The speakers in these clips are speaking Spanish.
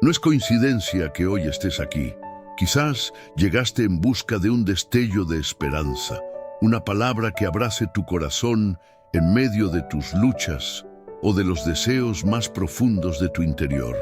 No es coincidencia que hoy estés aquí. Quizás llegaste en busca de un destello de esperanza, una palabra que abrace tu corazón en medio de tus luchas o de los deseos más profundos de tu interior.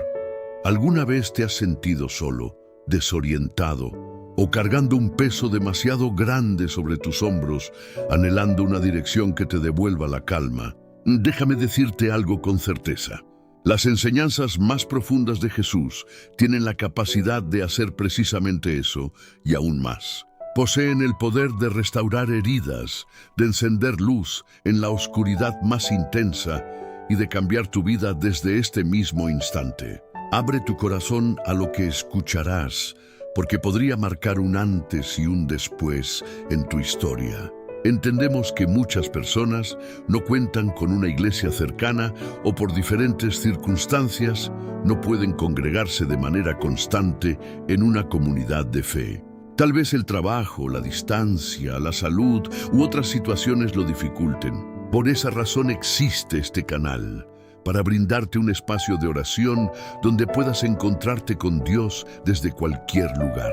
¿Alguna vez te has sentido solo, desorientado o cargando un peso demasiado grande sobre tus hombros, anhelando una dirección que te devuelva la calma? Déjame decirte algo con certeza. Las enseñanzas más profundas de Jesús tienen la capacidad de hacer precisamente eso y aún más. Poseen el poder de restaurar heridas, de encender luz en la oscuridad más intensa y de cambiar tu vida desde este mismo instante. Abre tu corazón a lo que escucharás, porque podría marcar un antes y un después en tu historia. Entendemos que muchas personas no cuentan con una iglesia cercana o por diferentes circunstancias no pueden congregarse de manera constante en una comunidad de fe. Tal vez el trabajo, la distancia, la salud u otras situaciones lo dificulten. Por esa razón existe este canal, para brindarte un espacio de oración donde puedas encontrarte con Dios desde cualquier lugar.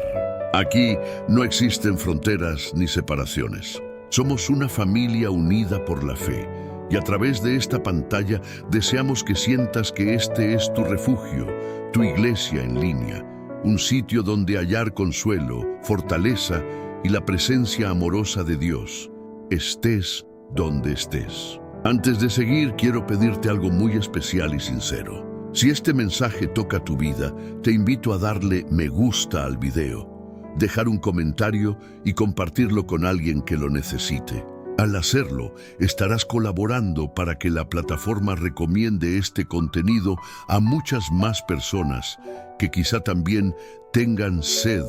Aquí no existen fronteras ni separaciones. Somos una familia unida por la fe, y a través de esta pantalla deseamos que sientas que este es tu refugio, tu iglesia en línea, un sitio donde hallar consuelo, fortaleza y la presencia amorosa de Dios, estés donde estés. Antes de seguir, quiero pedirte algo muy especial y sincero. Si este mensaje toca tu vida, te invito a darle me gusta al video, dejar un comentario y compartirlo con alguien que lo necesite. Al hacerlo, estarás colaborando para que la plataforma recomiende este contenido a muchas más personas que quizá también tengan sed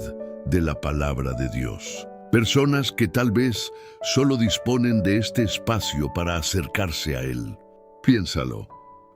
de la palabra de Dios. Personas que tal vez solo disponen de este espacio para acercarse a Él. Piénsalo.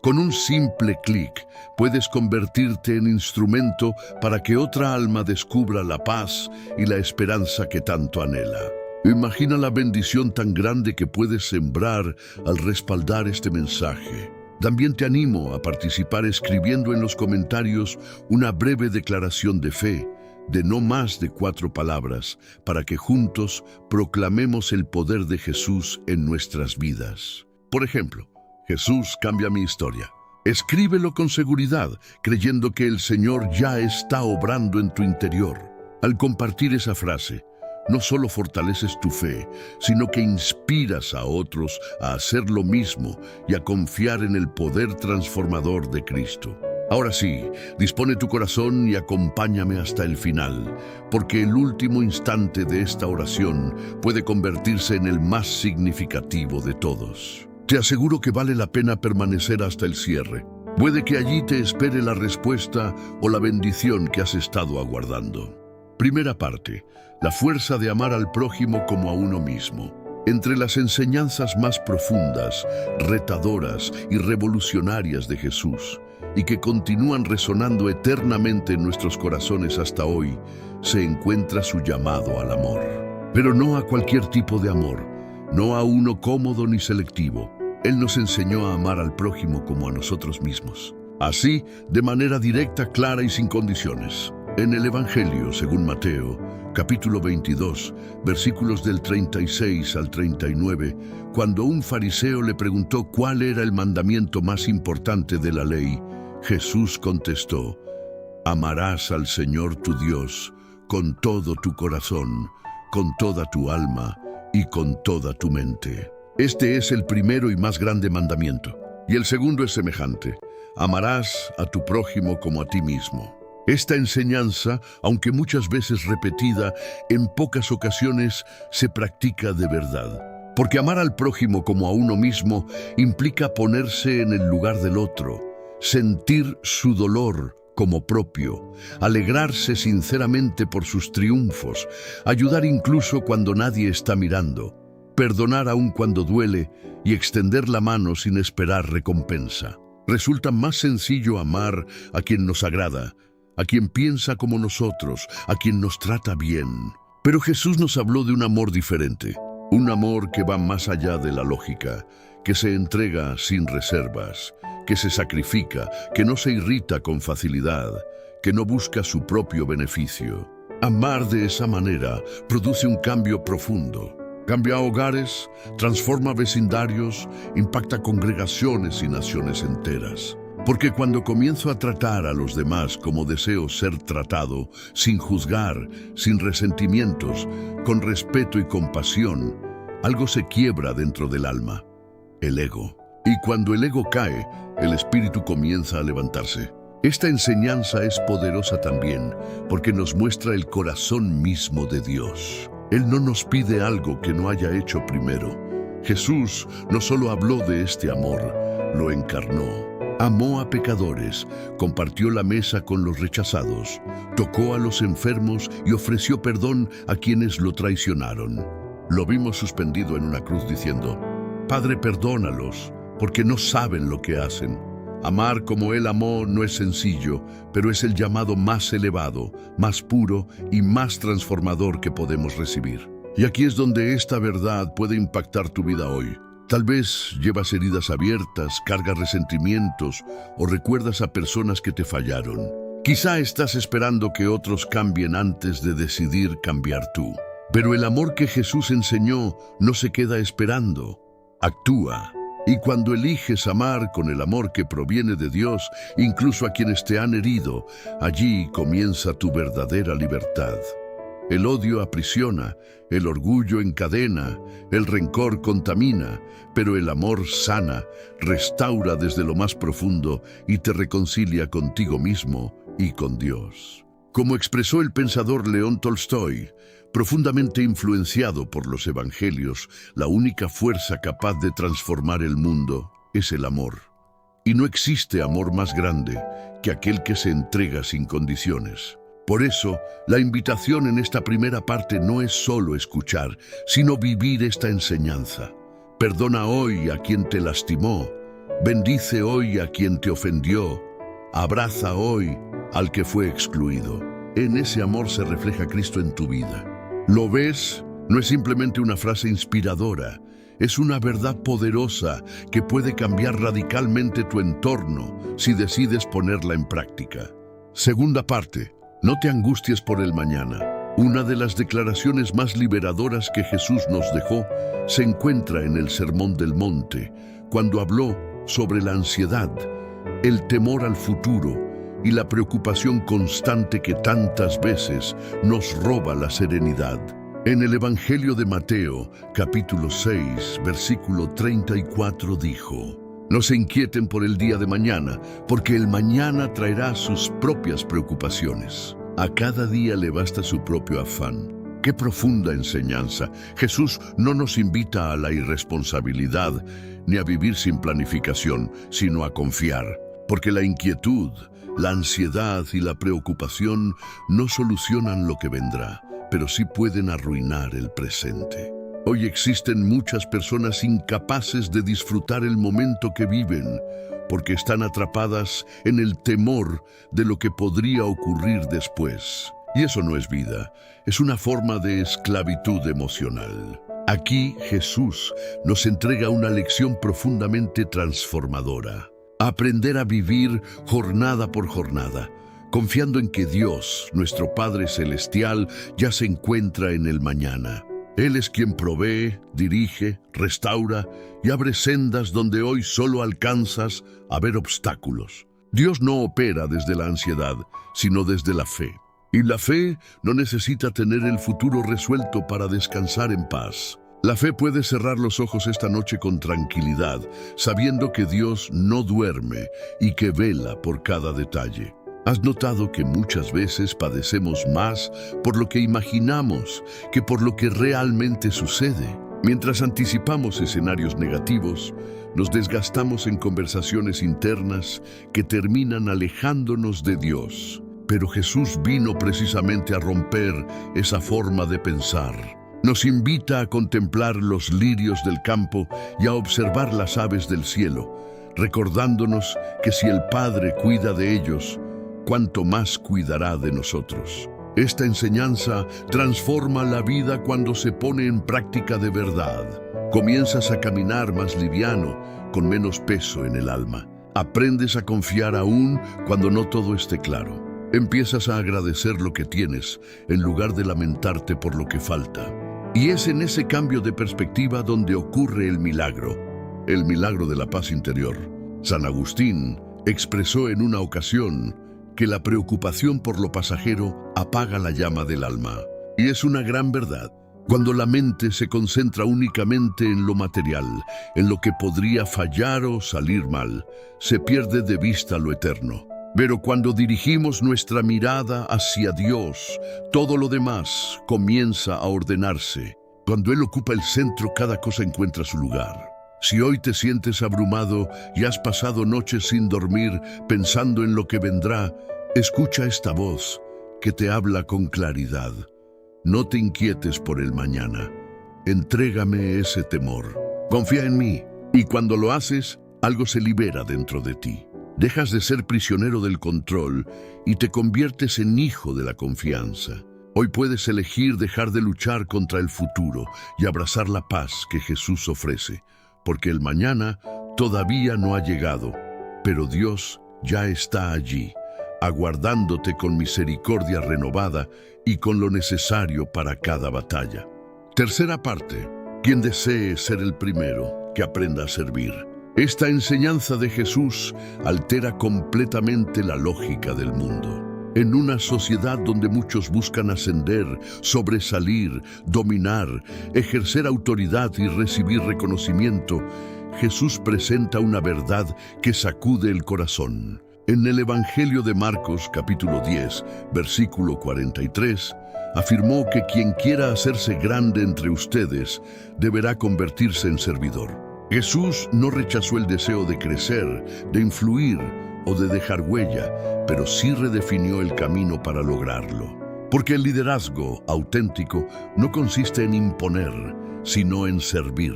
Con un simple clic puedes convertirte en instrumento para que otra alma descubra la paz y la esperanza que tanto anhela. Imagina la bendición tan grande que puedes sembrar al respaldar este mensaje. También te animo a participar escribiendo en los comentarios una breve declaración de fe, de no más de 4 palabras, para que juntos proclamemos el poder de Jesús en nuestras vidas. Por ejemplo, Jesús cambia mi historia. Escríbelo con seguridad, creyendo que el Señor ya está obrando en tu interior. Al compartir esa frase, no solo fortaleces tu fe, sino que inspiras a otros a hacer lo mismo y a confiar en el poder transformador de Cristo. Ahora sí, dispone tu corazón y acompáñame hasta el final, porque el último instante de esta oración puede convertirse en el más significativo de todos. Te aseguro que vale la pena permanecer hasta el cierre. Puede que allí te espere la respuesta o la bendición que has estado aguardando. Primera parte, la fuerza de amar al prójimo como a uno mismo. Entre las enseñanzas más profundas, retadoras y revolucionarias de Jesús, y que continúan resonando eternamente en nuestros corazones hasta hoy, se encuentra su llamado al amor. Pero no a cualquier tipo de amor, no a uno cómodo ni selectivo. Él nos enseñó a amar al prójimo como a nosotros mismos. Así, de manera directa, clara y sin condiciones. En el Evangelio, según Mateo, capítulo 22, versículos del 36 al 39, cuando un fariseo le preguntó cuál era el mandamiento más importante de la ley, Jesús contestó: amarás al Señor tu Dios con todo tu corazón, con toda tu alma y con toda tu mente. Este es el primero y más grande mandamiento. Y el segundo es semejante: amarás a tu prójimo como a ti mismo. Esta enseñanza, aunque muchas veces repetida, en pocas ocasiones se practica de verdad. Porque amar al prójimo como a uno mismo implica ponerse en el lugar del otro, sentir su dolor como propio, alegrarse sinceramente por sus triunfos, ayudar incluso cuando nadie está mirando, perdonar aun cuando duele y extender la mano sin esperar recompensa. Resulta más sencillo amar a quien nos agrada, a quien piensa como nosotros, a quien nos trata bien. Pero Jesús nos habló de un amor diferente, un amor que va más allá de la lógica, que se entrega sin reservas, que se sacrifica, que no se irrita con facilidad, que no busca su propio beneficio. Amar de esa manera produce un cambio profundo. Cambia hogares, transforma vecindarios, impacta congregaciones y naciones enteras. Porque cuando comienzo a tratar a los demás como deseo ser tratado, sin juzgar, sin resentimientos, con respeto y compasión, algo se quiebra dentro del alma: el ego. Y cuando el ego cae, el espíritu comienza a levantarse. Esta enseñanza es poderosa también porque nos muestra el corazón mismo de Dios. Él no nos pide algo que no haya hecho primero. Jesús no solo habló de este amor, lo encarnó. Amó a pecadores, compartió la mesa con los rechazados, tocó a los enfermos y ofreció perdón a quienes lo traicionaron. Lo vimos suspendido en una cruz diciendo: Padre, perdónalos, porque no saben lo que hacen. Amar como Él amó no es sencillo, pero es el llamado más elevado, más puro y más transformador que podemos recibir. Y aquí es donde esta verdad puede impactar tu vida hoy. Tal vez llevas heridas abiertas, cargas resentimientos o recuerdas a personas que te fallaron. Quizá estás esperando que otros cambien antes de decidir cambiar tú. Pero el amor que Jesús enseñó no se queda esperando. Actúa. Y cuando eliges amar con el amor que proviene de Dios, incluso a quienes te han herido, allí comienza tu verdadera libertad. El odio aprisiona, el orgullo encadena, el rencor contamina, pero el amor sana, restaura desde lo más profundo y te reconcilia contigo mismo y con Dios. Como expresó el pensador León Tolstoy, profundamente influenciado por los evangelios, la única fuerza capaz de transformar el mundo es el amor. Y no existe amor más grande que aquel que se entrega sin condiciones. Por eso, la invitación en esta primera parte no es solo escuchar, sino vivir esta enseñanza. Perdona hoy a quien te lastimó, bendice hoy a quien te ofendió, abraza hoy al que fue excluido. En ese amor se refleja Cristo en tu vida. ¿Lo ves? No es simplemente una frase inspiradora, es una verdad poderosa que puede cambiar radicalmente tu entorno si decides ponerla en práctica. Segunda parte, no te angusties por el mañana. Una de las declaraciones más liberadoras que Jesús nos dejó se encuentra en el Sermón del Monte, cuando habló sobre la ansiedad, el temor al futuro y la preocupación constante que tantas veces nos roba la serenidad. En el Evangelio de Mateo, capítulo 6, versículo 34 dijo: No se inquieten por el día de mañana, porque el mañana traerá sus propias preocupaciones. A cada día le basta su propio afán. ¡Qué profunda enseñanza! Jesús no nos invita a la irresponsabilidad ni a vivir sin planificación, sino a confiar, porque la inquietud, la ansiedad y la preocupación no solucionan lo que vendrá, pero sí pueden arruinar el presente. Hoy existen muchas personas incapaces de disfrutar el momento que viven, porque están atrapadas en el temor de lo que podría ocurrir después. Y eso no es vida, es una forma de esclavitud emocional. Aquí Jesús nos entrega una lección profundamente transformadora. Aprender a vivir jornada por jornada, confiando en que Dios, nuestro Padre Celestial, ya se encuentra en el mañana. Él es quien provee, dirige, restaura y abre sendas donde hoy solo alcanzas a ver obstáculos. Dios no opera desde la ansiedad, sino desde la fe. Y la fe no necesita tener el futuro resuelto para descansar en paz. La fe puede cerrar los ojos esta noche con tranquilidad, sabiendo que Dios no duerme y que vela por cada detalle. ¿Has notado que muchas veces padecemos más por lo que imaginamos que por lo que realmente sucede? Mientras anticipamos escenarios negativos, nos desgastamos en conversaciones internas que terminan alejándonos de Dios. Pero Jesús vino precisamente a romper esa forma de pensar. Nos invita a contemplar los lirios del campo y a observar las aves del cielo, recordándonos que si el Padre cuida de ellos, cuánto más cuidará de nosotros. Esta enseñanza transforma la vida cuando se pone en práctica de verdad. Comienzas a caminar más liviano, con menos peso en el alma. Aprendes a confiar aún cuando no todo esté claro. Empiezas a agradecer lo que tienes en lugar de lamentarte por lo que falta. Y es en ese cambio de perspectiva donde ocurre el milagro de la paz interior. San Agustín expresó en una ocasión que la preocupación por lo pasajero apaga la llama del alma. Y es una gran verdad. Cuando la mente se concentra únicamente en lo material, en lo que podría fallar o salir mal, se pierde de vista lo eterno. Pero cuando dirigimos nuestra mirada hacia Dios, todo lo demás comienza a ordenarse. Cuando Él ocupa el centro, cada cosa encuentra su lugar. Si hoy te sientes abrumado y has pasado noches sin dormir pensando en lo que vendrá, escucha esta voz que te habla con claridad. No te inquietes por el mañana. Entrégame ese temor. Confía en mí. Y cuando lo haces, algo se libera dentro de ti. Dejas de ser prisionero del control y te conviertes en hijo de la confianza. Hoy puedes elegir dejar de luchar contra el futuro y abrazar la paz que Jesús ofrece, porque el mañana todavía no ha llegado, pero Dios ya está allí, aguardándote con misericordia renovada y con lo necesario para cada batalla. Tercera parte, quien desee ser el primero, que aprenda a servir. Esta enseñanza de Jesús altera completamente la lógica del mundo. En una sociedad donde muchos buscan ascender, sobresalir, dominar, ejercer autoridad y recibir reconocimiento, Jesús presenta una verdad que sacude el corazón. En el Evangelio de Marcos, capítulo 10, versículo 43, afirmó que quien quiera hacerse grande entre ustedes deberá convertirse en servidor. Jesús no rechazó el deseo de crecer, de influir o de dejar huella, pero sí redefinió el camino para lograrlo. Porque el liderazgo auténtico no consiste en imponer, sino en servir.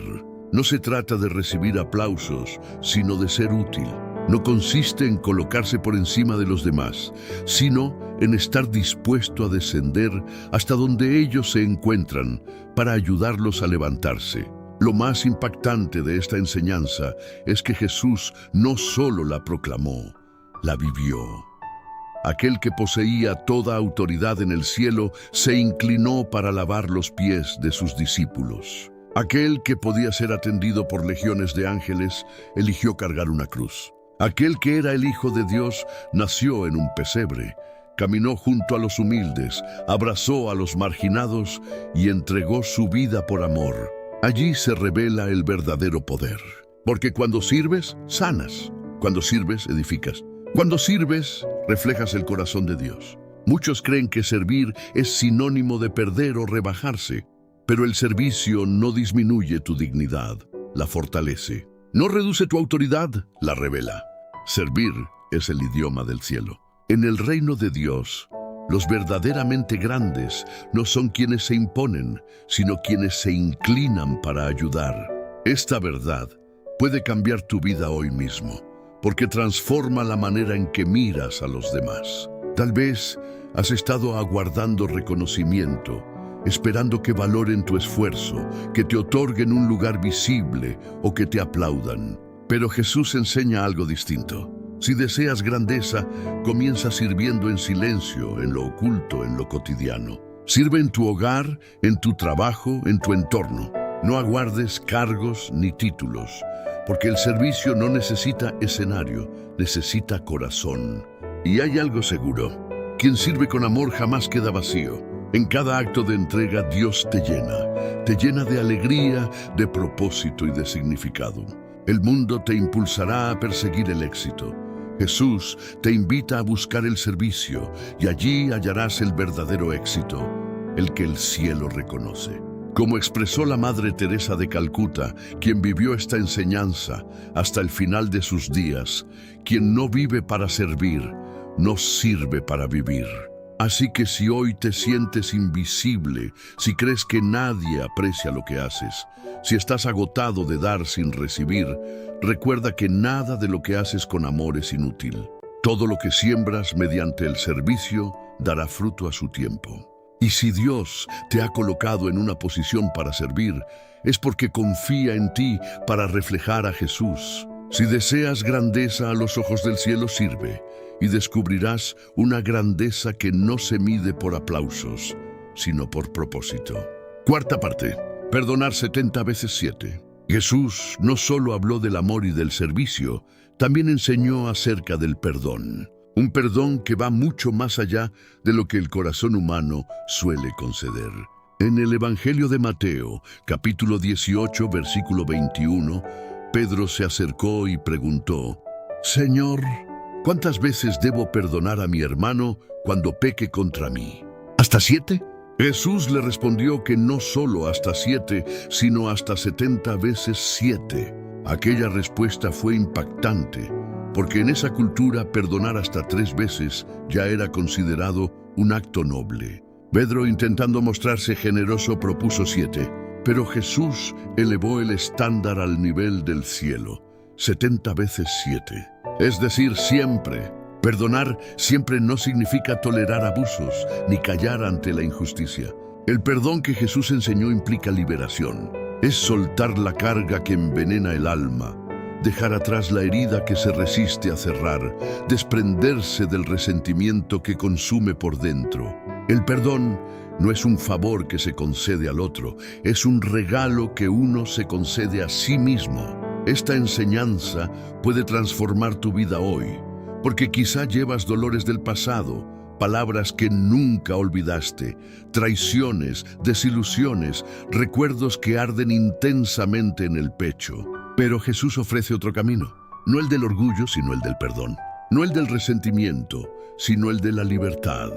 No se trata de recibir aplausos, sino de ser útil. No consiste en colocarse por encima de los demás, sino en estar dispuesto a descender hasta donde ellos se encuentran para ayudarlos a levantarse. Lo más impactante de esta enseñanza es que Jesús no solo la proclamó, la vivió. Aquel que poseía toda autoridad en el cielo se inclinó para lavar los pies de sus discípulos. Aquel que podía ser atendido por legiones de ángeles eligió cargar una cruz. Aquel que era el Hijo de Dios nació en un pesebre, caminó junto a los humildes, abrazó a los marginados y entregó su vida por amor. Allí se revela el verdadero poder. Porque cuando sirves, sanas. Cuando sirves, edificas. Cuando sirves, reflejas el corazón de Dios. Muchos creen que servir es sinónimo de perder o rebajarse, pero el servicio no disminuye tu dignidad, la fortalece. No reduce tu autoridad, la revela. Servir es el idioma del cielo. En el reino de Dios, los verdaderamente grandes no son quienes se imponen, sino quienes se inclinan para ayudar. Esta verdad puede cambiar tu vida hoy mismo, porque transforma la manera en que miras a los demás. Tal vez has estado aguardando reconocimiento, esperando que valoren tu esfuerzo, que te otorguen un lugar visible o que te aplaudan. Pero Jesús enseña algo distinto. Si deseas grandeza, comienza sirviendo en silencio, en lo oculto, en lo cotidiano. Sirve en tu hogar, en tu trabajo, en tu entorno. No aguardes cargos ni títulos, porque el servicio no necesita escenario, necesita corazón. Y hay algo seguro: quien sirve con amor jamás queda vacío. En cada acto de entrega Dios te llena de alegría, de propósito y de significado. El mundo te impulsará a perseguir el éxito. Jesús te invita a buscar el servicio y allí hallarás el verdadero éxito, el que el cielo reconoce. Como expresó la Madre Teresa de Calcuta, quien vivió esta enseñanza hasta el final de sus días: quien no vive para servir, no sirve para vivir. Así que si hoy te sientes invisible, si crees que nadie aprecia lo que haces, si estás agotado de dar sin recibir, recuerda que nada de lo que haces con amor es inútil. Todo lo que siembras mediante el servicio dará fruto a su tiempo. Y si Dios te ha colocado en una posición para servir, es porque confía en ti para reflejar a Jesús. Si deseas grandeza a los ojos del cielo, sirve. y descubrirás una grandeza que no se mide por aplausos, sino por propósito. Cuarta parte. Perdonar 70 veces 7. Jesús no solo habló del amor y del servicio, también enseñó acerca del perdón. Un perdón que va mucho más allá de lo que el corazón humano suele conceder. En el Evangelio de Mateo, capítulo 18, versículo 21, Pedro se acercó y preguntó: Señor, ¿cuántas veces debo perdonar a mi hermano cuando peque contra mí? ¿Hasta 7? Jesús le respondió que no solo hasta 7, sino hasta 70 veces 7. Aquella respuesta fue impactante, porque en esa cultura perdonar hasta 3 veces ya era considerado un acto noble. Pedro, intentando mostrarse generoso, propuso 7, pero Jesús elevó el estándar al nivel del cielo, 70 veces 7. Es decir, siempre. Perdonar siempre no significa tolerar abusos ni callar ante la injusticia. El perdón que Jesús enseñó implica liberación. Es soltar la carga que envenena el alma, dejar atrás la herida que se resiste a cerrar, desprenderse del resentimiento que consume por dentro. El perdón no es un favor que se concede al otro, es un regalo que uno se concede a sí mismo. Esta enseñanza puede transformar tu vida hoy, porque quizá llevas dolores del pasado, palabras que nunca olvidaste, traiciones, desilusiones, recuerdos que arden intensamente en el pecho. Pero Jesús ofrece otro camino, no el del orgullo, sino el del perdón. No el del resentimiento, sino el de la libertad.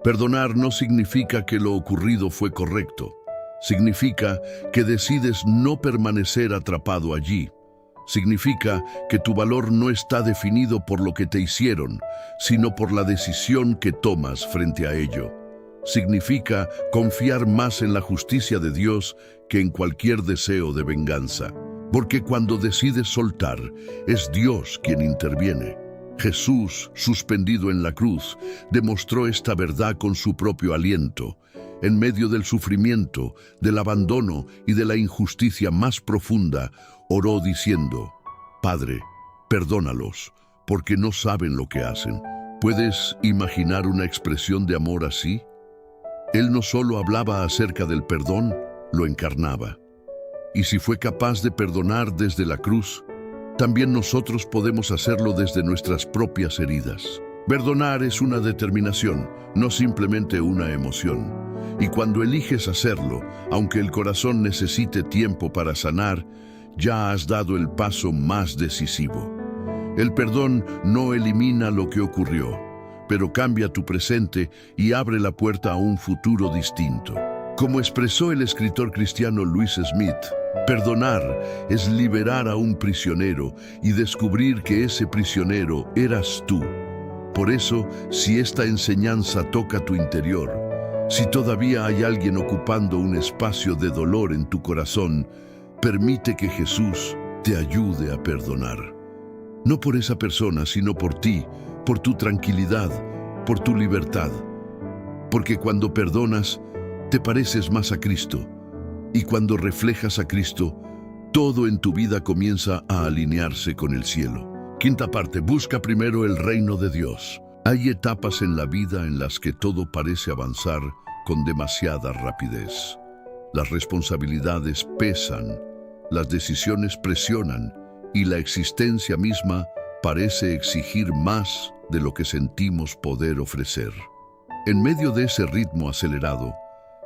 Perdonar no significa que lo ocurrido fue correcto. Significa que decides no permanecer atrapado allí. Significa que tu valor no está definido por lo que te hicieron, sino por la decisión que tomas frente a ello. Significa confiar más en la justicia de Dios que en cualquier deseo de venganza. Porque cuando decides soltar, es Dios quien interviene. Jesús, suspendido en la cruz, demostró esta verdad con su propio aliento. En medio del sufrimiento, del abandono y de la injusticia más profunda, oró diciendo: Padre, perdónalos, porque no saben lo que hacen. ¿Puedes imaginar una expresión de amor así? Él no solo hablaba acerca del perdón, lo encarnaba. Y si fue capaz de perdonar desde la cruz, también nosotros podemos hacerlo desde nuestras propias heridas. Perdonar es una determinación, no simplemente una emoción. Y cuando eliges hacerlo, aunque el corazón necesite tiempo para sanar, ya has dado el paso más decisivo. El perdón no elimina lo que ocurrió, pero cambia tu presente y abre la puerta a un futuro distinto. Como expresó el escritor cristiano Luis Smith, perdonar es liberar a un prisionero y descubrir que ese prisionero eras tú. Por eso, si esta enseñanza toca tu interior, si todavía hay alguien ocupando un espacio de dolor en tu corazón, permite que Jesús te ayude a perdonar. No por esa persona, sino por ti, por tu tranquilidad, por tu libertad. Porque cuando perdonas, te pareces más a Cristo. Y cuando reflejas a Cristo, todo en tu vida comienza a alinearse con el cielo. Quinta parte, busca primero el reino de Dios. Hay etapas en la vida en las que todo parece avanzar con demasiada rapidez. Las responsabilidades pesan, las decisiones presionan y la existencia misma parece exigir más de lo que sentimos poder ofrecer. En medio de ese ritmo acelerado,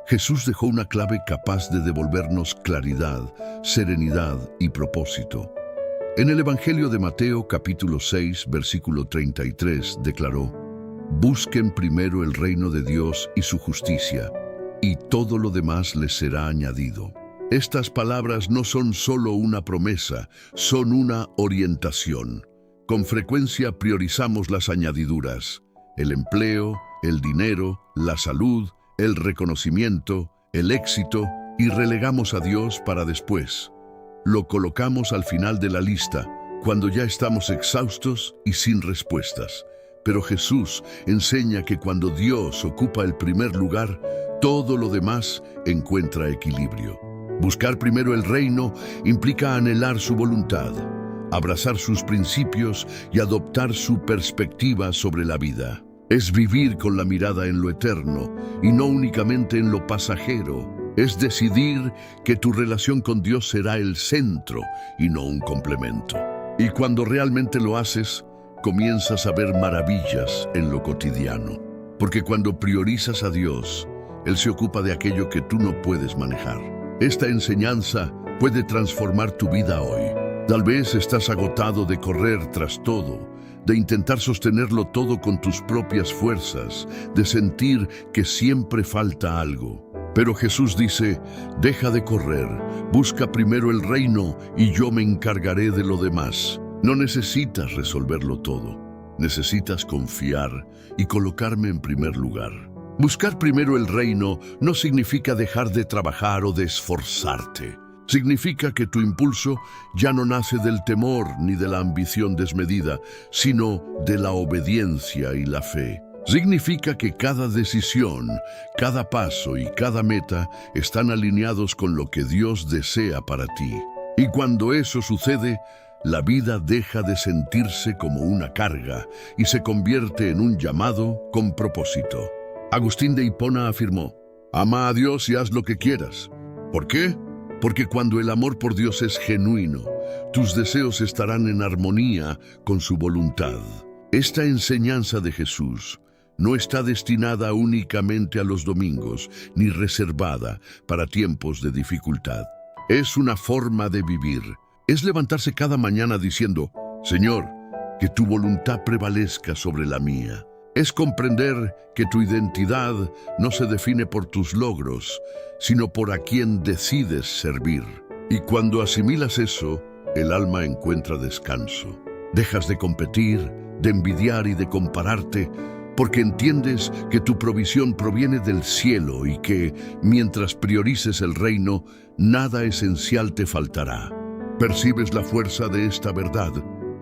Jesús dejó una clave capaz de devolvernos claridad, serenidad y propósito. En el Evangelio de Mateo, capítulo 6, versículo 33, declaró: Busquen primero el reino de Dios y su justicia, y todo lo demás les será añadido. Estas palabras no son solo una promesa, son una orientación. Con frecuencia priorizamos las añadiduras: el empleo, el dinero, la salud, el reconocimiento, el éxito, y relegamos a Dios para después. Lo colocamos al final de la lista, cuando ya estamos exhaustos y sin respuestas. Pero Jesús enseña que cuando Dios ocupa el primer lugar, todo lo demás encuentra equilibrio. Buscar primero el reino implica anhelar su voluntad, abrazar sus principios y adoptar su perspectiva sobre la vida. Es vivir con la mirada en lo eterno y no únicamente en lo pasajero. Es decidir que tu relación con Dios será el centro y no un complemento. Y cuando realmente lo haces, comienzas a ver maravillas en lo cotidiano. Porque cuando priorizas a Dios, Él se ocupa de aquello que tú no puedes manejar. Esta enseñanza puede transformar tu vida hoy. Tal vez estás agotado de correr tras todo, de intentar sostenerlo todo con tus propias fuerzas, de sentir que siempre falta algo. Pero Jesús dice, deja de correr, busca primero el reino y yo me encargaré de lo demás. No necesitas resolverlo todo, necesitas confiar y colocarme en primer lugar. Buscar primero el reino no significa dejar de trabajar o de esforzarte. Significa que tu impulso ya no nace del temor ni de la ambición desmedida, sino de la obediencia y la fe. Significa que cada decisión, cada paso y cada meta están alineados con lo que Dios desea para ti. Y cuando eso sucede, la vida deja de sentirse como una carga y se convierte en un llamado con propósito. Agustín de Hipona afirmó, ama a Dios y haz lo que quieras. ¿Por qué? Porque cuando el amor por Dios es genuino, tus deseos estarán en armonía con su voluntad. Esta enseñanza de Jesús no está destinada únicamente a los domingos, ni reservada para tiempos de dificultad. Es una forma de vivir. Es levantarse cada mañana diciendo, Señor, que tu voluntad prevalezca sobre la mía. Es comprender que tu identidad no se define por tus logros, sino por a quien decides servir. Y cuando asimilas eso, el alma encuentra descanso. Dejas de competir, de envidiar y de compararte, porque entiendes que tu provisión proviene del cielo y que, mientras priorices el reino, nada esencial te faltará. ¿Percibes la fuerza de esta verdad?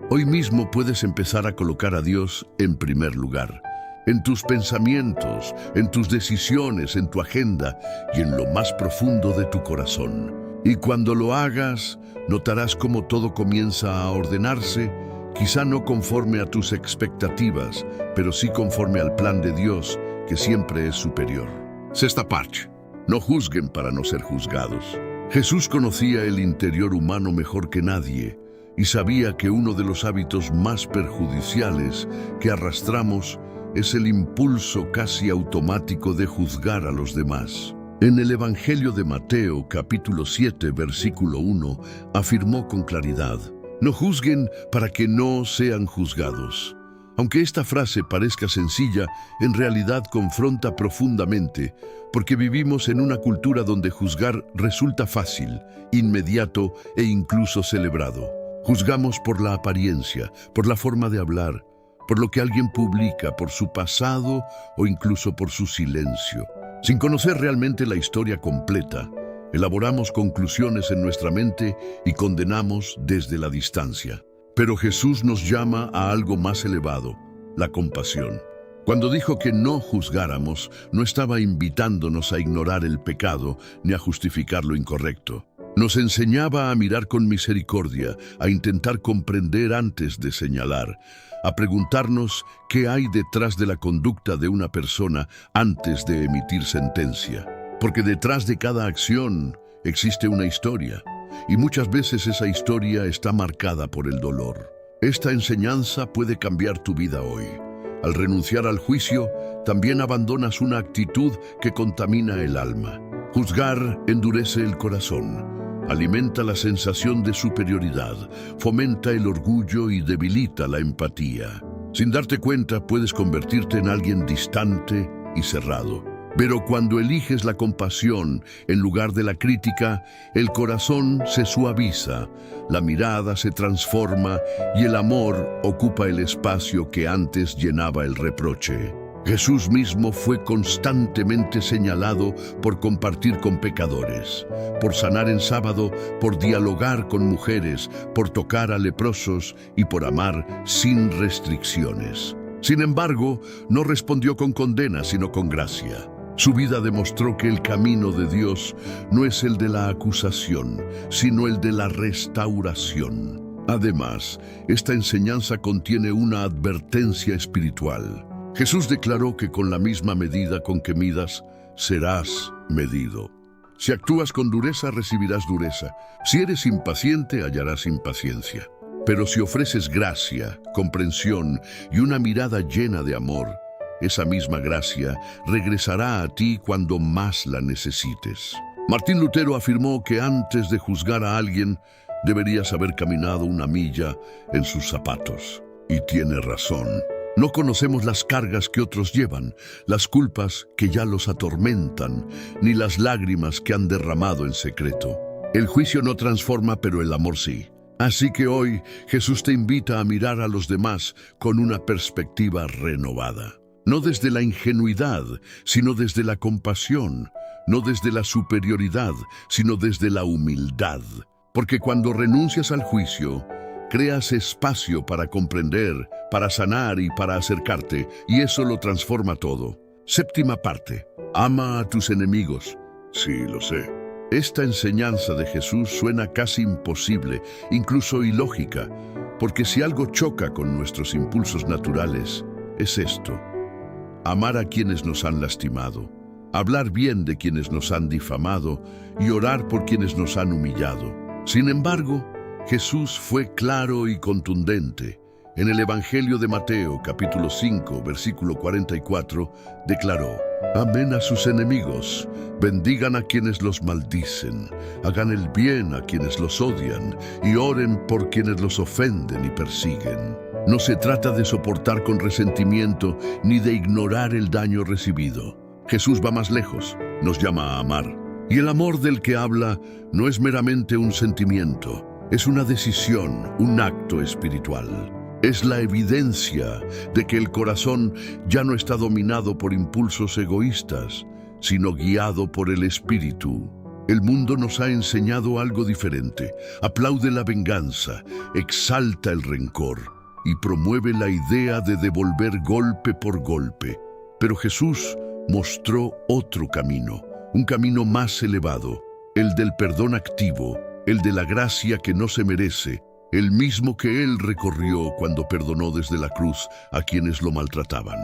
Hoy mismo puedes empezar a colocar a Dios en primer lugar. En tus pensamientos, en tus decisiones, en tu agenda y en lo más profundo de tu corazón. Y cuando lo hagas, notarás cómo todo comienza a ordenarse, quizá no conforme a tus expectativas, pero sí conforme al plan de Dios, que siempre es superior. Sexta parte. No juzguen para no ser juzgados. Jesús conocía el interior humano mejor que nadie y sabía que uno de los hábitos más perjudiciales que arrastramos es el impulso casi automático de juzgar a los demás. En el Evangelio de Mateo, capítulo 7, versículo 1, afirmó con claridad, no juzguen para que no sean juzgados. Aunque esta frase parezca sencilla, en realidad confronta profundamente, porque vivimos en una cultura donde juzgar resulta fácil, inmediato e incluso celebrado. Juzgamos por la apariencia, por la forma de hablar, por lo que alguien publica, por su pasado o incluso por su silencio. Sin conocer realmente la historia completa, elaboramos conclusiones en nuestra mente y condenamos desde la distancia. Pero Jesús nos llama a algo más elevado, la compasión. Cuando dijo que no juzgáramos, no estaba invitándonos a ignorar el pecado ni a justificar lo incorrecto. Nos enseñaba a mirar con misericordia, a intentar comprender antes de señalar, a preguntarnos qué hay detrás de la conducta de una persona antes de emitir sentencia. Porque detrás de cada acción existe una historia, y muchas veces esa historia está marcada por el dolor. Esta enseñanza puede cambiar tu vida hoy. Al renunciar al juicio, también abandonas una actitud que contamina el alma. Juzgar endurece el corazón. Alimenta la sensación de superioridad, fomenta el orgullo y debilita la empatía. Sin darte cuenta, puedes convertirte en alguien distante y cerrado. Pero cuando eliges la compasión en lugar de la crítica, el corazón se suaviza, la mirada se transforma y el amor ocupa el espacio que antes llenaba el reproche. Jesús mismo fue constantemente señalado por compartir con pecadores, por sanar en sábado, por dialogar con mujeres, por tocar a leprosos y por amar sin restricciones. Sin embargo, no respondió con condena, sino con gracia. Su vida demostró que el camino de Dios no es el de la acusación, sino el de la restauración. Además, esta enseñanza contiene una advertencia espiritual. Jesús declaró que con la misma medida con que midas, serás medido. Si actúas con dureza, recibirás dureza. Si eres impaciente, hallarás impaciencia. Pero si ofreces gracia, comprensión y una mirada llena de amor, esa misma gracia regresará a ti cuando más la necesites. Martín Lutero afirmó que antes de juzgar a alguien, deberías haber caminado una milla en sus zapatos. Y tiene razón. No conocemos las cargas que otros llevan, las culpas que ya los atormentan, ni las lágrimas que han derramado en secreto. El juicio no transforma, pero el amor sí. Así que hoy Jesús te invita a mirar a los demás con una perspectiva renovada. No desde la ingenuidad, sino desde la compasión. No desde la superioridad, sino desde la humildad. Porque cuando renuncias al juicio, creas espacio para comprender, para sanar y para acercarte, y eso lo transforma todo. Séptima parte. Ama a tus enemigos. Sí, lo sé. Esta enseñanza de Jesús suena casi imposible, incluso ilógica, porque si algo choca con nuestros impulsos naturales, es esto: amar a quienes nos han lastimado, hablar bien de quienes nos han difamado y orar por quienes nos han humillado. Sin embargo, Jesús fue claro y contundente. En el Evangelio de Mateo, capítulo 5, versículo 44, declaró: amen a sus enemigos, bendigan a quienes los maldicen, hagan el bien a quienes los odian y oren por quienes los ofenden y persiguen. No se trata de soportar con resentimiento ni de ignorar el daño recibido. Jesús va más lejos, nos llama a amar. Y el amor del que habla no es meramente un sentimiento, es una decisión, un acto espiritual. Es la evidencia de que el corazón ya no está dominado por impulsos egoístas, sino guiado por el Espíritu. El mundo nos ha enseñado algo diferente. Aplaude la venganza, exalta el rencor y promueve la idea de devolver golpe por golpe. Pero Jesús mostró otro camino, un camino más elevado, el del perdón activo, el de la gracia que no se merece, el mismo que Él recorrió cuando perdonó desde la cruz a quienes lo maltrataban.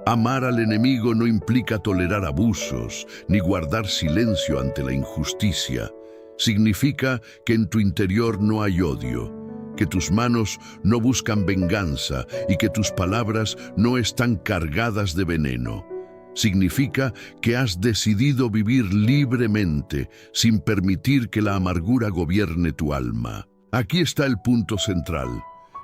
Amar al enemigo no implica tolerar abusos ni guardar silencio ante la injusticia. Significa que en tu interior no hay odio, que tus manos no buscan venganza y que tus palabras no están cargadas de veneno. Significa que has decidido vivir libremente, sin permitir que la amargura gobierne tu alma. Aquí está el punto central.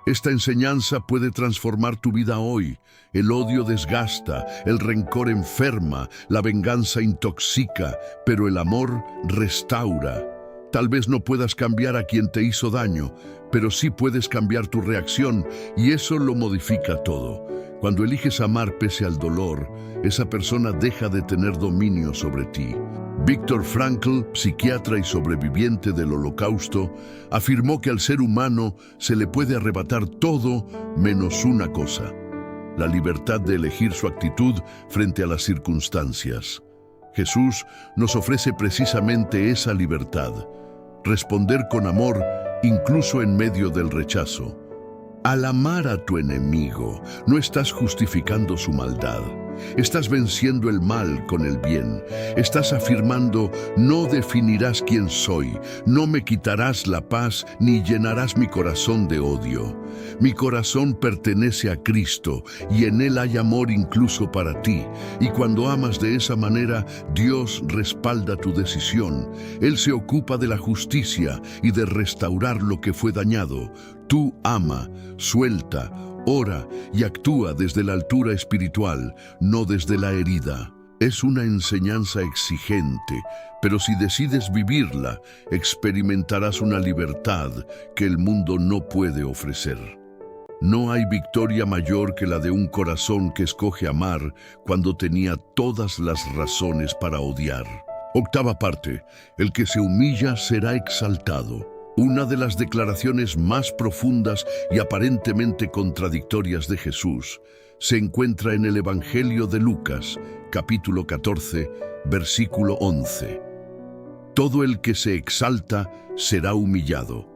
Esta enseñanza puede transformar tu vida hoy. El odio desgasta, el rencor enferma, la venganza intoxica, pero el amor restaura. Tal vez no puedas cambiar a quien te hizo daño, pero sí puedes cambiar tu reacción y eso lo modifica todo. Cuando eliges amar pese al dolor, esa persona deja de tener dominio sobre ti. Viktor Frankl, psiquiatra y sobreviviente del Holocausto, afirmó que al ser humano se le puede arrebatar todo menos una cosa: la libertad de elegir su actitud frente a las circunstancias. Jesús nos ofrece precisamente esa libertad: responder con amor incluso en medio del rechazo. Al amar a tu enemigo, no estás justificando su maldad. Estás venciendo el mal con el bien. Estás afirmando: no definirás quién soy, no me quitarás la paz ni llenarás mi corazón de odio. Mi corazón pertenece a Cristo y en Él hay amor incluso para ti. Y cuando amas de esa manera, Dios respalda tu decisión. Él se ocupa de la justicia y de restaurar lo que fue dañado. Tú ama, suelta, ora y actúa desde la altura espiritual, no desde la herida. Es una enseñanza exigente, pero si decides vivirla, experimentarás una libertad que el mundo no puede ofrecer. No hay victoria mayor que la de un corazón que escoge amar cuando tenía todas las razones para odiar. Octava parte: el que se humilla será exaltado. Una de las declaraciones más profundas y aparentemente contradictorias de Jesús se encuentra en el Evangelio de Lucas, capítulo 14, versículo 11. Todo el que se exalta será humillado,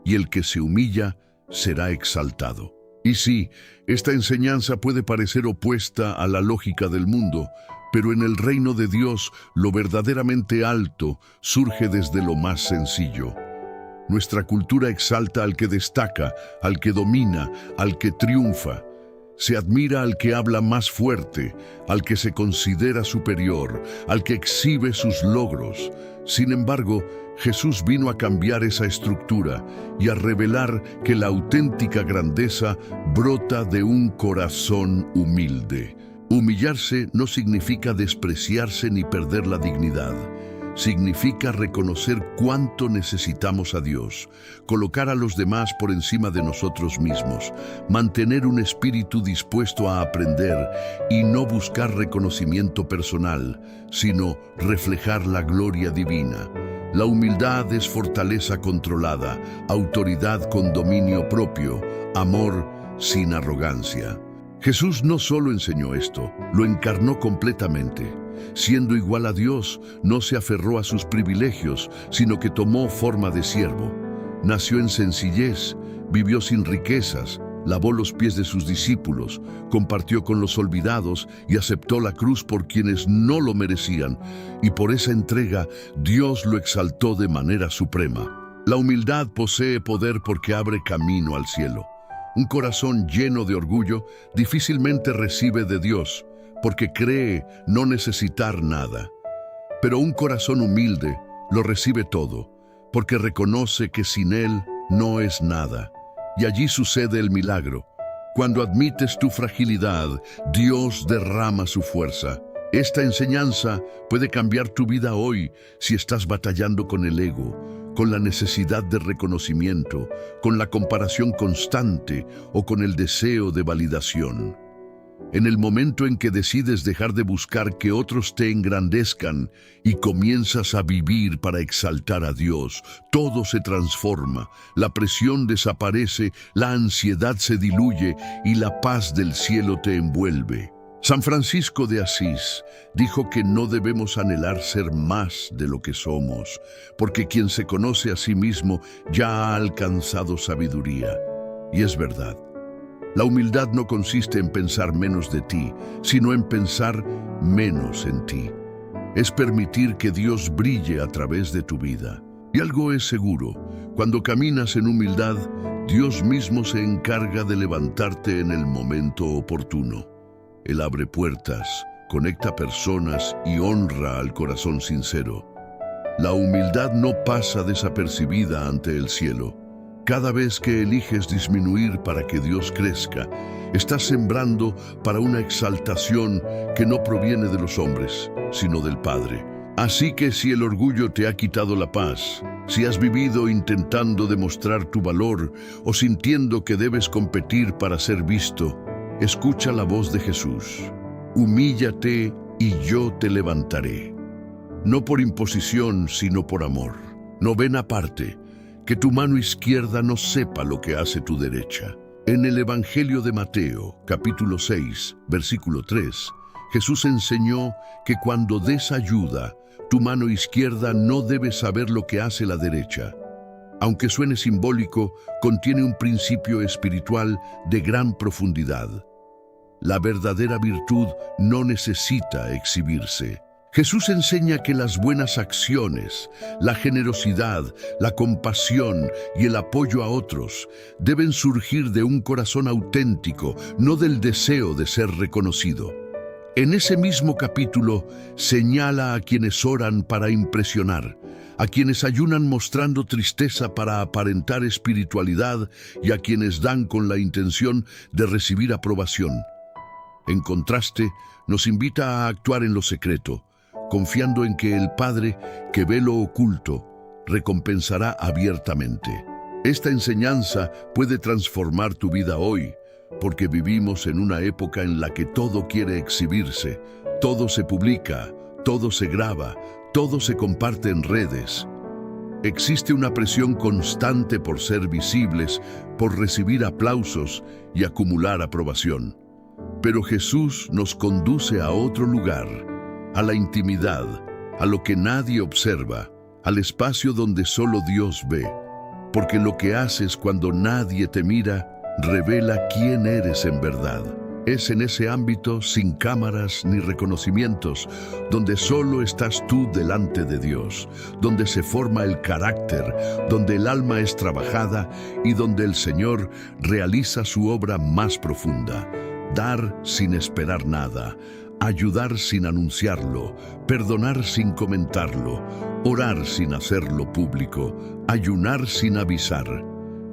y el que se humilla será exaltado. Y sí, esta enseñanza puede parecer opuesta a la lógica del mundo, pero en el reino de Dios lo verdaderamente alto surge desde lo más sencillo. Nuestra cultura exalta al que destaca, al que domina, al que triunfa. Se admira al que habla más fuerte, al que se considera superior, al que exhibe sus logros. Sin embargo, Jesús vino a cambiar esa estructura y a revelar que la auténtica grandeza brota de un corazón humilde. Humillarse no significa despreciarse ni perder la dignidad. Significa reconocer cuánto necesitamos a Dios, colocar a los demás por encima de nosotros mismos, mantener un espíritu dispuesto a aprender y no buscar reconocimiento personal, sino reflejar la gloria divina. La humildad es fortaleza controlada, autoridad con dominio propio, amor sin arrogancia. Jesús no solo enseñó esto, lo encarnó completamente. Siendo igual a Dios, no se aferró a sus privilegios, sino que tomó forma de siervo. Nació en sencillez, vivió sin riquezas, lavó los pies de sus discípulos, compartió con los olvidados y aceptó la cruz por quienes no lo merecían. Y por esa entrega, Dios lo exaltó de manera suprema. La humildad posee poder porque abre camino al cielo. Un corazón lleno de orgullo difícilmente recibe de Dios, porque cree no necesitar nada. Pero un corazón humilde lo recibe todo, porque reconoce que sin Él no es nada. Y allí sucede el milagro. Cuando admites tu fragilidad, Dios derrama su fuerza. Esta enseñanza puede cambiar tu vida hoy si estás batallando con el ego, con la necesidad de reconocimiento, con la comparación constante o con el deseo de validación. En el momento en que decides dejar de buscar que otros te engrandezcan y comienzas a vivir para exaltar a Dios, todo se transforma, la presión desaparece, la ansiedad se diluye y la paz del cielo te envuelve. San Francisco de Asís dijo que no debemos anhelar ser más de lo que somos, porque quien se conoce a sí mismo ya ha alcanzado sabiduría. Y es verdad. La humildad no consiste en pensar menos de ti, sino en pensar menos en ti. Es permitir que Dios brille a través de tu vida. Y algo es seguro, cuando caminas en humildad, Dios mismo se encarga de levantarte en el momento oportuno. Él abre puertas, conecta personas y honra al corazón sincero. La humildad no pasa desapercibida ante el cielo. Cada vez que eliges disminuir para que Dios crezca, estás sembrando para una exaltación que no proviene de los hombres, sino del Padre. Así que si el orgullo te ha quitado la paz, si has vivido intentando demostrar tu valor o sintiendo que debes competir para ser visto, escucha la voz de Jesús. Humíllate y yo te levantaré. No por imposición, sino por amor. Novena parte. Que tu mano izquierda no sepa lo que hace tu derecha. En el Evangelio de Mateo, capítulo 6, versículo 3, Jesús enseñó que cuando des ayuda, tu mano izquierda no debe saber lo que hace la derecha. Aunque suene simbólico, contiene un principio espiritual de gran profundidad. La verdadera virtud no necesita exhibirse. Jesús enseña que las buenas acciones, la generosidad, la compasión y el apoyo a otros deben surgir de un corazón auténtico, no del deseo de ser reconocido. En ese mismo capítulo señala a quienes oran para impresionar, a quienes ayunan mostrando tristeza para aparentar espiritualidad y a quienes dan con la intención de recibir aprobación. En contraste, nos invita a actuar en lo secreto, confiando en que el Padre, que ve lo oculto, recompensará abiertamente. Esta enseñanza puede transformar tu vida hoy, porque vivimos en una época en la que todo quiere exhibirse, todo se publica, todo se graba, todo se comparte en redes. Existe una presión constante por ser visibles, por recibir aplausos y acumular aprobación. Pero Jesús nos conduce a otro lugar, a la intimidad, a lo que nadie observa, al espacio donde solo Dios ve. porque lo que haces cuando nadie te mira revela quién eres en verdad. Es en ese ámbito, sin cámaras ni reconocimientos, donde solo estás tú delante de Dios, donde se forma el carácter, donde el alma es trabajada y donde el Señor realiza su obra más profunda. Dar sin esperar nada, ayudar sin anunciarlo, perdonar sin comentarlo, orar sin hacerlo público, ayunar sin avisar.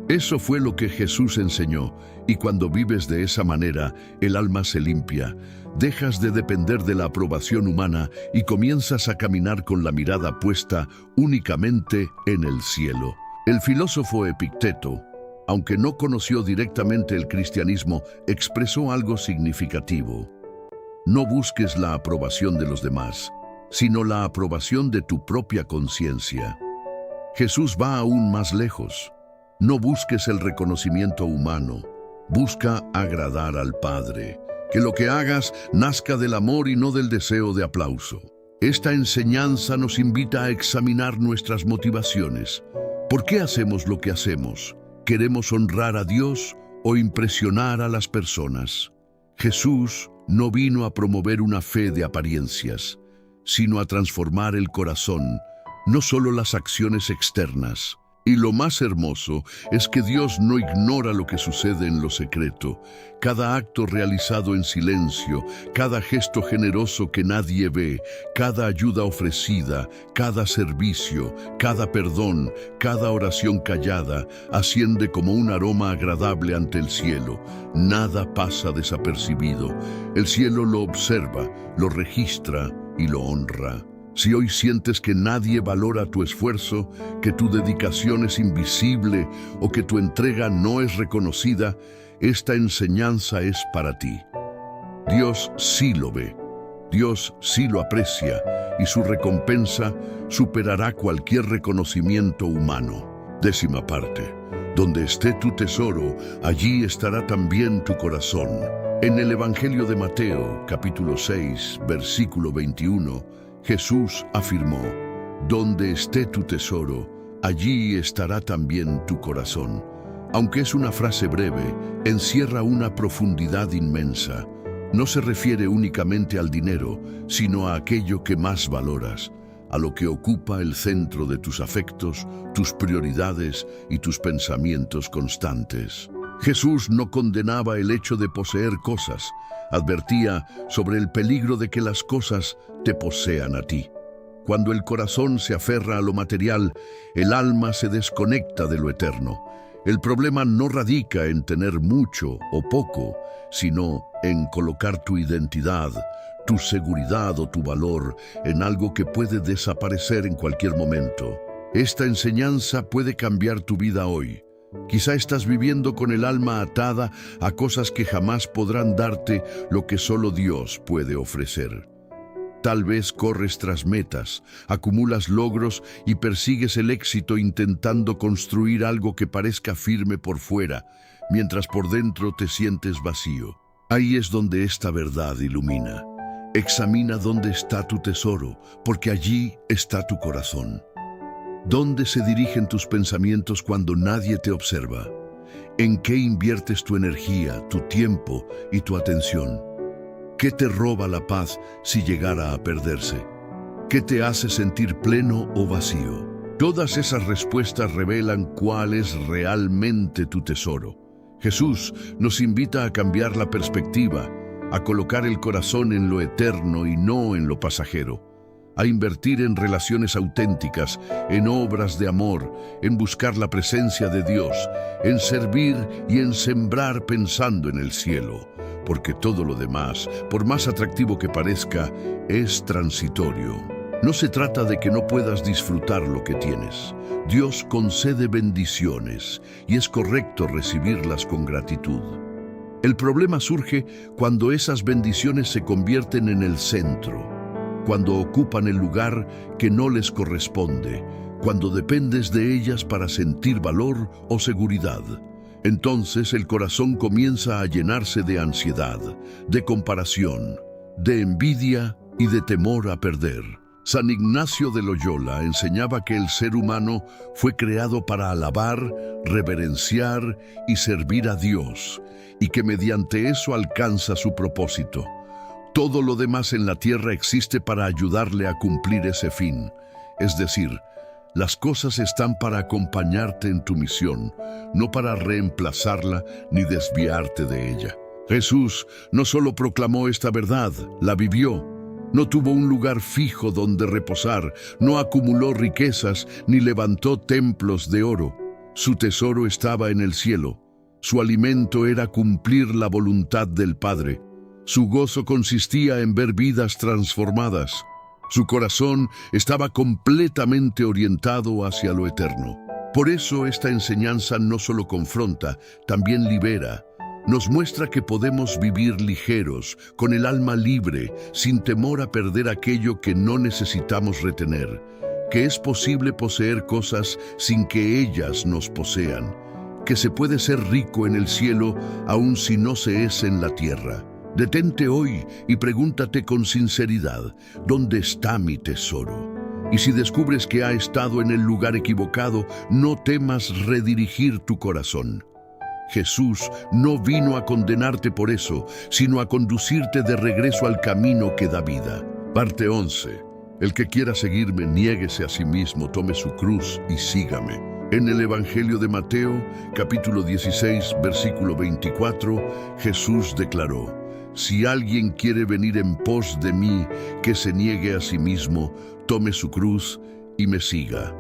Eso fue lo que Jesús enseñó, y cuando vives de esa manera, el alma se limpia, dejas de depender de la aprobación humana y comienzas a caminar con la mirada puesta únicamente en el cielo. El filósofo Epicteto, aunque no conoció directamente el cristianismo, expresó algo significativo. No busques la aprobación de los demás, sino la aprobación de tu propia conciencia. Jesús va aún más lejos. No busques el reconocimiento humano, busca agradar al Padre. Que lo que hagas nazca del amor y no del deseo de aplauso. Esta enseñanza nos invita a examinar nuestras motivaciones. ¿Por qué hacemos lo que hacemos? ¿Queremos honrar a Dios o impresionar a las personas? Jesús no vino a promover una fe de apariencias, sino a transformar el corazón, no solo las acciones externas. Y lo más hermoso es que Dios no ignora lo que sucede en lo secreto. Cada acto realizado en silencio, cada gesto generoso que nadie ve, cada ayuda ofrecida, cada servicio, cada perdón, cada oración callada, asciende como un aroma agradable ante el cielo. Nada pasa desapercibido. El cielo lo observa, lo registra y lo honra. Si hoy sientes que nadie valora tu esfuerzo, que tu dedicación es invisible o que tu entrega no es reconocida, esta enseñanza es para ti. Dios sí lo ve, Dios sí lo aprecia y su recompensa superará cualquier reconocimiento humano. 10ª parte. Donde esté tu tesoro, allí estará también tu corazón. En el Evangelio de Mateo, capítulo 6, versículo 21, Jesús afirmó: donde esté tu tesoro, allí estará también tu corazón. Aunque es una frase breve, encierra una profundidad inmensa. No se refiere únicamente al dinero, sino a aquello que más valoras, a lo que ocupa el centro de tus afectos, tus prioridades y tus pensamientos constantes. Jesús no condenaba el hecho de poseer cosas, advertía sobre el peligro de que las cosas te posean a ti. Cuando el corazón se aferra a lo material, el alma se desconecta de lo eterno. El problema no radica en tener mucho o poco, sino en colocar tu identidad, tu seguridad o tu valor en algo que puede desaparecer en cualquier momento. Esta enseñanza puede cambiar tu vida hoy. Quizá estás viviendo con el alma atada a cosas que jamás podrán darte lo que solo Dios puede ofrecer. Tal vez corres tras metas, acumulas logros y persigues el éxito intentando construir algo que parezca firme por fuera, mientras por dentro te sientes vacío. Ahí es donde esta verdad ilumina. Examina dónde está tu tesoro, porque allí está tu corazón. ¿Dónde se dirigen tus pensamientos cuando nadie te observa? ¿En qué inviertes tu energía, tu tiempo y tu atención? ¿Qué te roba la paz si llegara a perderse? ¿Qué te hace sentir pleno o vacío? Todas esas respuestas revelan cuál es realmente tu tesoro. Jesús nos invita a cambiar la perspectiva, a colocar el corazón en lo eterno y no en lo pasajero, a invertir en relaciones auténticas, en obras de amor, en buscar la presencia de Dios, en servir y en sembrar pensando en el cielo, porque todo lo demás, por más atractivo que parezca, es transitorio. No se trata de que no puedas disfrutar lo que tienes. Dios concede bendiciones y es correcto recibirlas con gratitud. El problema surge cuando esas bendiciones se convierten en el centro, cuando ocupan el lugar que no les corresponde, cuando dependes de ellas para sentir valor o seguridad. Entonces el corazón comienza a llenarse de ansiedad, de comparación, de envidia y de temor a perder. San Ignacio de Loyola enseñaba que el ser humano fue creado para alabar, reverenciar y servir a Dios, y que mediante eso alcanza su propósito. Todo lo demás en la tierra existe para ayudarle a cumplir ese fin. Es decir, las cosas están para acompañarte en tu misión, no para reemplazarla ni desviarte de ella. Jesús no solo proclamó esta verdad, la vivió. No tuvo un lugar fijo donde reposar, no acumuló riquezas ni levantó templos de oro. Su tesoro estaba en el cielo. Su alimento era cumplir la voluntad del Padre. Su gozo consistía en ver vidas transformadas. Su corazón estaba completamente orientado hacia lo eterno. Por eso esta enseñanza no solo confronta, también libera. Nos muestra que podemos vivir ligeros, con el alma libre, sin temor a perder aquello que no necesitamos retener, que es posible poseer cosas sin que ellas nos posean, que se puede ser rico en el cielo aun si no se es en la tierra. Detente hoy y pregúntate con sinceridad, ¿dónde está mi tesoro? Y si descubres que ha estado en el lugar equivocado, no temas redirigir tu corazón. Jesús no vino a condenarte por eso, sino a conducirte de regreso al camino que da vida. Parte 11. El que quiera seguirme, niéguese a sí mismo, tome su cruz y sígame. En el Evangelio de Mateo, capítulo 16, versículo 24, Jesús declaró: si alguien quiere venir en pos de mí, que se niegue a sí mismo, tome su cruz y me siga.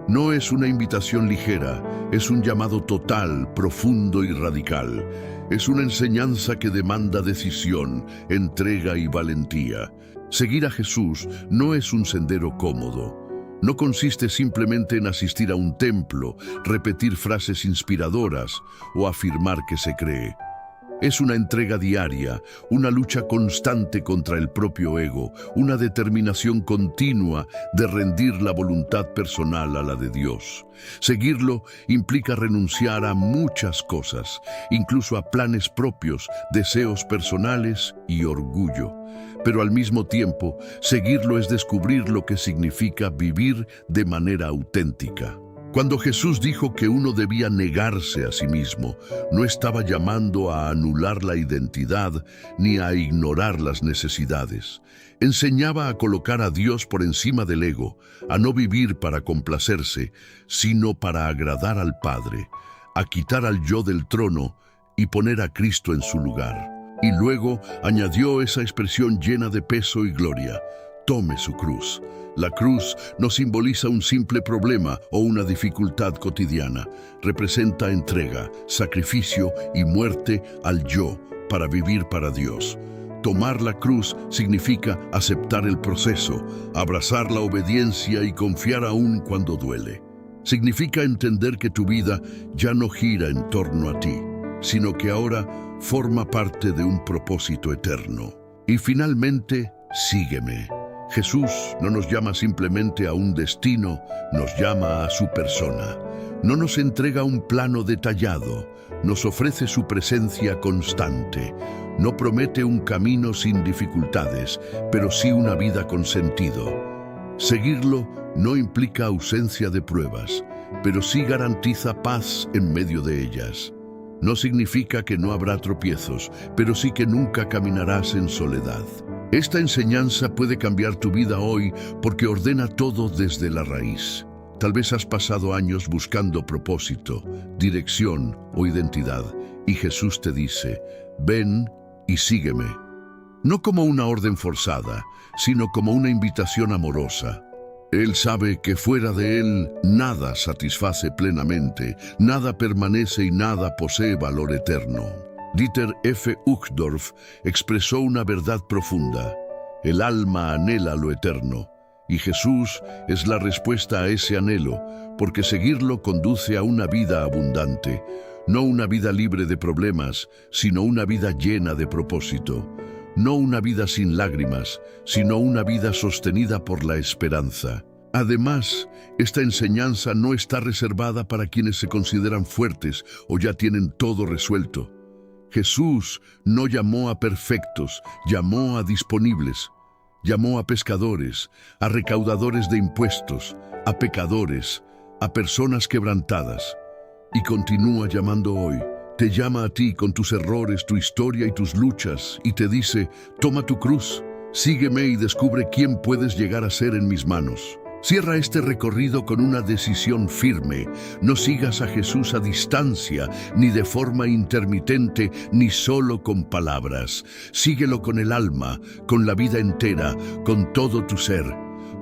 No es una invitación ligera, es un llamado total, profundo y radical. Es una enseñanza que demanda decisión, entrega y valentía. Seguir a Jesús no es un sendero cómodo. No consiste simplemente en asistir a un templo, repetir frases inspiradoras o afirmar que se cree. Es una entrega diaria, una lucha constante contra el propio ego, una determinación continua de rendir la voluntad personal a la de Dios. Seguirlo implica renunciar a muchas cosas, incluso a planes propios, deseos personales y orgullo. Pero al mismo tiempo, seguirlo es descubrir lo que significa vivir de manera auténtica. Cuando Jesús dijo que uno debía negarse a sí mismo, no estaba llamando a anular la identidad ni a ignorar las necesidades. Enseñaba a colocar a Dios por encima del ego, a no vivir para complacerse, sino para agradar al Padre, a quitar al yo del trono y poner a Cristo en su lugar. Y luego añadió esa expresión llena de peso y gloria: tome su cruz. La cruz no simboliza un simple problema o una dificultad cotidiana. Representa entrega, sacrificio y muerte al yo para vivir para Dios. Tomar la cruz significa aceptar el proceso, abrazar la obediencia y confiar aún cuando duele. Significa entender que tu vida ya no gira en torno a ti, sino que ahora forma parte de un propósito eterno. Y finalmente, sígueme. Jesús no nos llama simplemente a un destino, nos llama a su persona. No nos entrega un plano detallado, nos ofrece su presencia constante. No promete un camino sin dificultades, pero sí una vida con sentido. Seguirlo no implica ausencia de pruebas, pero sí garantiza paz en medio de ellas. No significa que no habrá tropiezos, pero sí que nunca caminarás en soledad. Esta enseñanza puede cambiar tu vida hoy porque ordena todo desde la raíz. Tal vez has pasado años buscando propósito, dirección o identidad, y Jesús te dice: ven y sígueme. No como una orden forzada, sino como una invitación amorosa. Él sabe que fuera de Él nada satisface plenamente, nada permanece y nada posee valor eterno. Dieter F. Uchtdorf expresó una verdad profunda: el alma anhela lo eterno, y Jesús es la respuesta a ese anhelo, porque seguirlo conduce a una vida abundante, no una vida libre de problemas, sino una vida llena de propósito, no una vida sin lágrimas, sino una vida sostenida por la esperanza. Además, esta enseñanza no está reservada para quienes se consideran fuertes o ya tienen todo resuelto. Jesús no llamó a perfectos, llamó a disponibles. Llamó a pescadores, a recaudadores de impuestos, a pecadores, a personas quebrantadas. Y continúa llamando hoy. Te llama a ti con tus errores, tu historia y tus luchas, y te dice, toma tu cruz, sígueme y descubre quién puedes llegar a ser en mis manos. Cierra este recorrido con una decisión firme. No sigas a Jesús a distancia, ni de forma intermitente, ni solo con palabras. Síguelo con el alma, con la vida entera, con todo tu ser.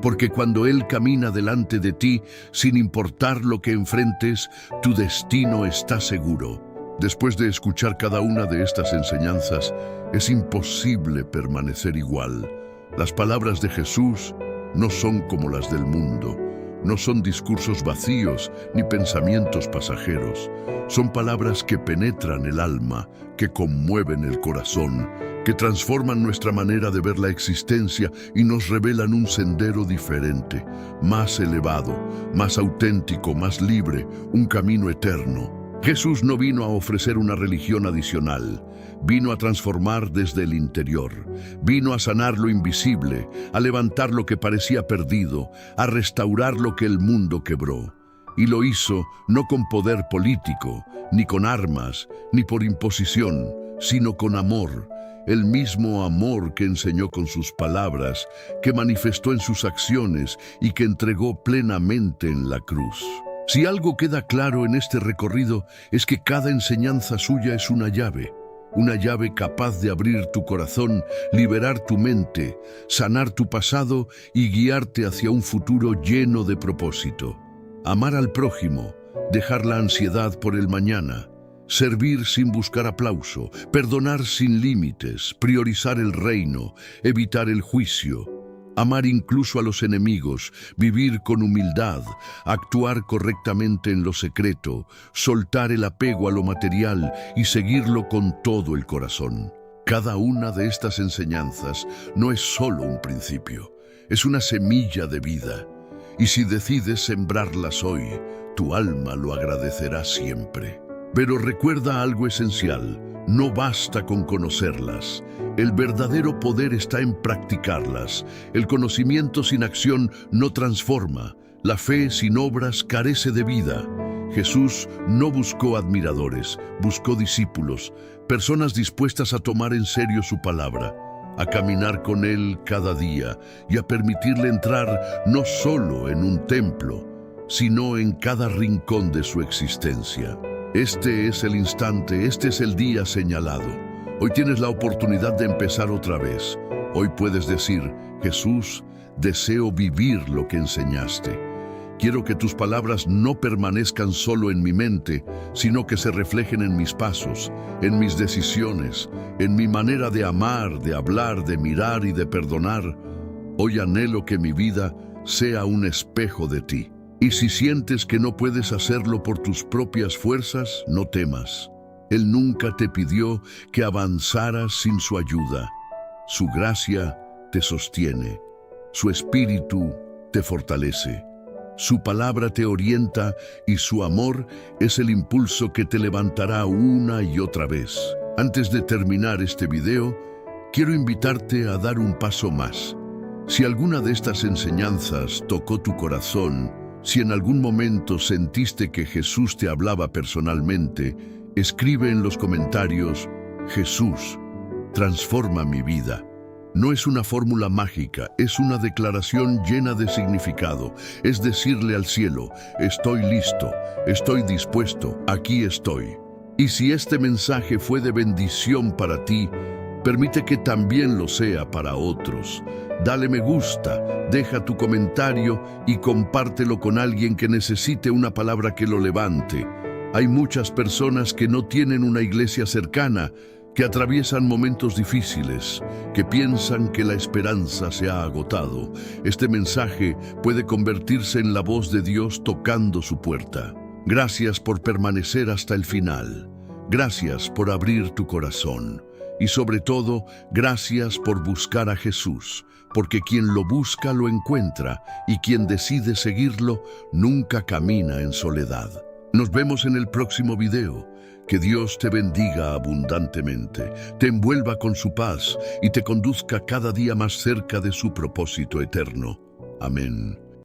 Porque cuando Él camina delante de ti, sin importar lo que enfrentes, tu destino está seguro. Después de escuchar cada una de estas enseñanzas, es imposible permanecer igual. Las palabras de Jesús no son como las del mundo, no son discursos vacíos ni pensamientos pasajeros. Son palabras que penetran el alma, que conmueven el corazón, que transforman nuestra manera de ver la existencia y nos revelan un sendero diferente, más elevado, más auténtico, más libre, un camino eterno. Jesús no vino a ofrecer una religión adicional, vino a transformar desde el interior, vino a sanar lo invisible, a levantar lo que parecía perdido, a restaurar lo que el mundo quebró. Y lo hizo no con poder político, ni con armas, ni por imposición, sino con amor, el mismo amor que enseñó con sus palabras, que manifestó en sus acciones y que entregó plenamente en la cruz. Si algo queda claro en este recorrido es que cada enseñanza suya es una llave capaz de abrir tu corazón, liberar tu mente, sanar tu pasado y guiarte hacia un futuro lleno de propósito. Amar al prójimo, dejar la ansiedad por el mañana, servir sin buscar aplauso, perdonar sin límites, priorizar el reino, evitar el juicio. Amar incluso a los enemigos, vivir con humildad, actuar correctamente en lo secreto, soltar el apego a lo material y seguirlo con todo el corazón. Cada una de estas enseñanzas no es solo un principio, es una semilla de vida. Y si decides sembrarlas hoy, tu alma lo agradecerá siempre. Pero recuerda algo esencial, no basta con conocerlas. El verdadero poder está en practicarlas. El conocimiento sin acción no transforma. La fe sin obras carece de vida. Jesús no buscó admiradores, buscó discípulos, personas dispuestas a tomar en serio su palabra, a caminar con Él cada día y a permitirle entrar no solo en un templo, sino en cada rincón de su existencia. Este es el instante, este es el día señalado. Hoy tienes la oportunidad de empezar otra vez. Hoy puedes decir, Jesús, deseo vivir lo que enseñaste. Quiero que tus palabras no permanezcan solo en mi mente, sino que se reflejen en mis pasos, en mis decisiones, en mi manera de amar, de hablar, de mirar y de perdonar. Hoy anhelo que mi vida sea un espejo de ti. Y si sientes que no puedes hacerlo por tus propias fuerzas, no temas. Él nunca te pidió que avanzaras sin su ayuda. Su gracia te sostiene. Su espíritu te fortalece. Su palabra te orienta y su amor es el impulso que te levantará una y otra vez. Antes de terminar este video, quiero invitarte a dar un paso más. Si alguna de estas enseñanzas tocó tu corazón, si en algún momento sentiste que Jesús te hablaba personalmente, escribe en los comentarios, Jesús, transforma mi vida. No es una fórmula mágica, es una declaración llena de significado. Es decirle al cielo, estoy listo, estoy dispuesto, aquí estoy. Y si este mensaje fue de bendición para ti, permite que también lo sea para otros. Dale me gusta, deja tu comentario y compártelo con alguien que necesite una palabra que lo levante. Hay muchas personas que no tienen una iglesia cercana, que atraviesan momentos difíciles, que piensan que la esperanza se ha agotado. Este mensaje puede convertirse en la voz de Dios tocando su puerta. Gracias por permanecer hasta el final. Gracias por abrir tu corazón. Y sobre todo, gracias por buscar a Jesús, porque quien lo busca lo encuentra y quien decide seguirlo nunca camina en soledad. Nos vemos en el próximo video. Que Dios te bendiga abundantemente, te envuelva con su paz y te conduzca cada día más cerca de su propósito eterno. Amén.